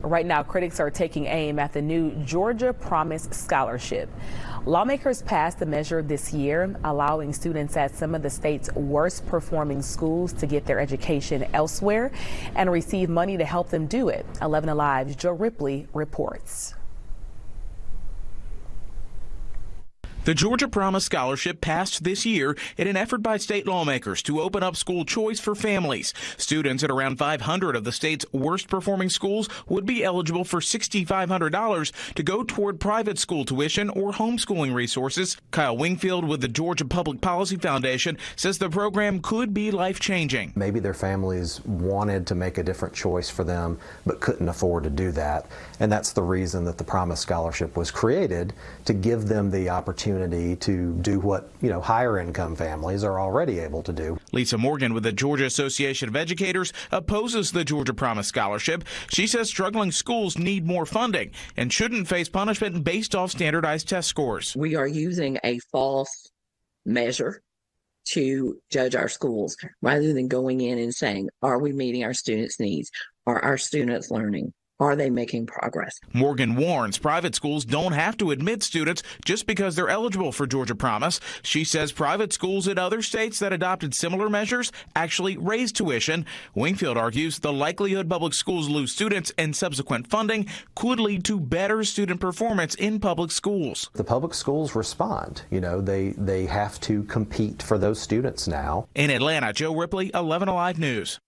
Right now, critics are taking aim at the new Georgia Promise Scholarship. Lawmakers passed the measure this year, allowing students at some of the state's worst performing schools to get their education elsewhere and receive money to help them do it. 11 Alive's Joe Ripley reports. The Georgia Promise Scholarship passed this year in an effort by state lawmakers to open up school choice for families. Students at around 500 of the state's worst performing schools would be eligible for $6,500 to go toward private school tuition or homeschooling resources. Kyle Wingfield with the Georgia Public Policy Foundation says the program could be life-changing. Maybe their families wanted to make a different choice for them but couldn't afford to do that. And that's the reason that the Promise Scholarship was created, to give them the opportunity to do what, higher income families are already able to do. Lisa Morgan with the Georgia Association of Educators opposes the Georgia Promise Scholarship. She says struggling schools need more funding and shouldn't face punishment based off standardized test scores. We are using a false measure to judge our schools rather than going in and saying, are we meeting our students' needs? Are our students learning? Are they making progress? Morgan warns private schools don't have to admit students just because they're eligible for Georgia Promise. She says private schools in other states that adopted similar measures actually raised tuition. Wingfield argues the likelihood public schools lose students and subsequent funding could lead to better student performance in public schools. The public schools respond. They have to compete for those students now. In Atlanta, Joe Ripley, 11 Alive News.